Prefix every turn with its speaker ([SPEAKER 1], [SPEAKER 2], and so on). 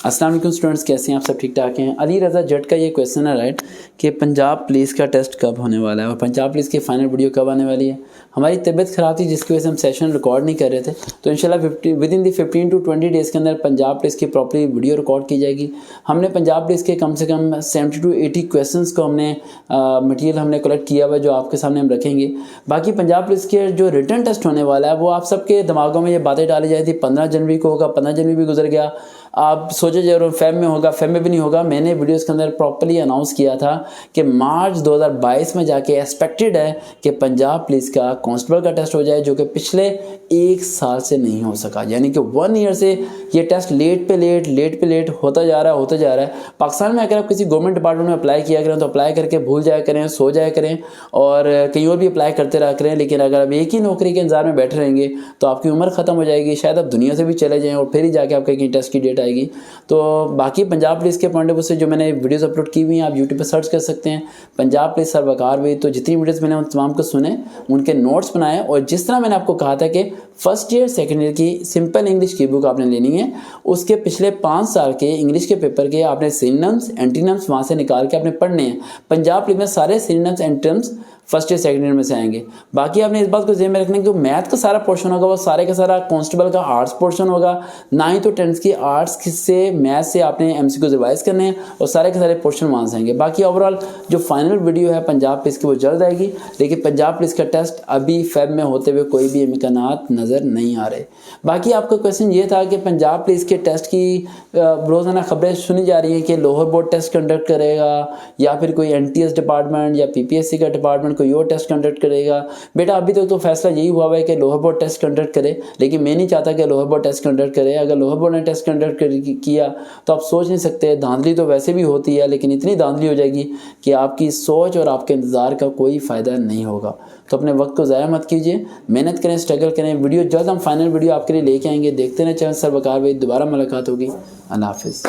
[SPEAKER 1] अस्सलाम वालेकुम स्टूडेंट्स, कैसे हैं आप? सब ठीक ठाक हैं। अली रज़ा जट का ये क्वेश्चन है राइट कि पंजाब पुलिस का टेस्ट कब होने वाला है और पंजाब पुलिस की फाइनल वीडियो कब आने वाली है। हमारी तबीयत ख़राब थी जिसकी वजह से हम सेशन रिकॉर्ड नहीं कर रहे थे, तो इंशाल्लाह with in the 15 to 20 days के अंदर पंजाब पुलिस की प्रॉपरली वीडियो रिकॉर्ड की जाएगी। हमने पंजाब पुलिस के कम से कम 70 to 80 क्वेश्चन को हमने मटीरियल हमने कलेक्ट किया हुआ जो आपके सामने हम रखेंगे। बाकी पंजाब पुलिस के जो रिटर्न टेस्ट होने वाला है वो आप सबके दिमागों में ये बातें डाली जाती थी 15 जनवरी को होगा, 15 जनवरी भी गुजर गया। आप सोचे जरूर फेब में होगा, फेब में भी नहीं होगा। मैंने वीडियोस के अंदर प्रॉपर्ली अनाउंस किया था कि मार्च 2022 में जाके एक्सपेक्टेड है कि पंजाब पुलिस का कांस्टेबल का टेस्ट हो जाए, जो कि पिछले 1 साल से नहीं हो सका। यानी कि 1 ईयर से ये टेस्ट लेट पे लेट होता जा रहा है। पाकिस्तान में अगर आप किसी गवर्नमेंट डिपार्टमेंट में अप्लाई किया करें तो अप्लाई करके भूल जाया करें, सो जाया करें और कहीं और भी अप्लाई करते रहा करें। लेकिन अगर आप एक ही नौकरी के इंतजार में बैठे रहेंगे तो आपकी उम्र खत्म हो जाएगी, शायद आप दुनिया से भी चले जाएं और फिर ही जाके आपके कहीं टेस्ट की डेट आएगी। तो बाकी पंजाब पुलिस के पॉइंट ऑफ व्यू से जो मैंने वीडियोस अपलोड की हुई हैं आप यूट्यूब पर सर्च कर सकते हैं, पंजाब पुलिस सर वकार हुई। तो जितनी वीडियोस मैंने उन तमाम को सुने, उनके नोट्स बनाए और जिस तरह मैंने आपको कहा था कि फर्स्ट ईयर सेकेंड ईयर की सिंपल इंग्लिश की बुक आपने लेनी है, उसके पिछले 5 साल के इंग्लिश के पेपर के आपने सिनोनिम्स एंटीनिम्स वहाँ से निकाल के आपने पढ़ने हैं। पंजाब पुलिस में सारे synonyms antonyms first year second year में से आएंगे। बाकी आपने इस बात को ज़हन में रखना कि मैथ का सारा पोर्शन होगा वो सारे का सारा कांस्टेबल का आर्ट्स पोर्शन होगा। 9th और 10th की आर्ट्स से मैथ से आपने एमसीक्यू रिवाइज करने हैं और सारे के सारे पोर्शन वहाँ से आएंगे। बाकी ओवरऑल जो फाइनल वीडियो है पंजाब पुलिस की वो जल्द आएगी, लेकिन पंजाब पुलिस का टेस्ट अभी फेब में होते हुए कोई भी इम्कानात नज़र नहीं आ रहे। बाकी आपका क्वेश्चन ये था कि पंजाब पुलिस के टेस्ट की रोज़ाना खबरें सुनी जा रही हैं कि लाहौर बोर्ड टेस्ट कंडक्ट करेगा या फिर कोई NTS डिपार्टमेंट या PPSC का डिपार्टमेंट कोई और टेस्ट कंडक्ट करेगा। बेटा अभी तक तो फैसला यही हुआ है कि लाहौर बोर्ड टेस्ट कंडक्ट करे, लेकिन मैं नहीं चाहता कि लाहौर बोर्ड टेस्ट कंडक्ट करे। अगर लाहौर बोर्ड ने टेस्ट कंडक्ट किया तो आप सोच नहीं सकते, धांधली तो वैसे भी होती है लेकिन इतनी धांधली हो जाएगी कि आपकी सोच और आपके इंतज़ार का कोई फ़ायदा नहीं होगा। तो अपने वक्त को ज़ाया मत कीजिए, मेहनत करें, स्ट्रगल करें। वीडियो जल्द हम फाइनल वीडियो आपके लिए लेके आएंगे। देखते रहें चैनल सर वकार भाई। दोबारा मुलाकात होगी। अल्लाह हाफिज़।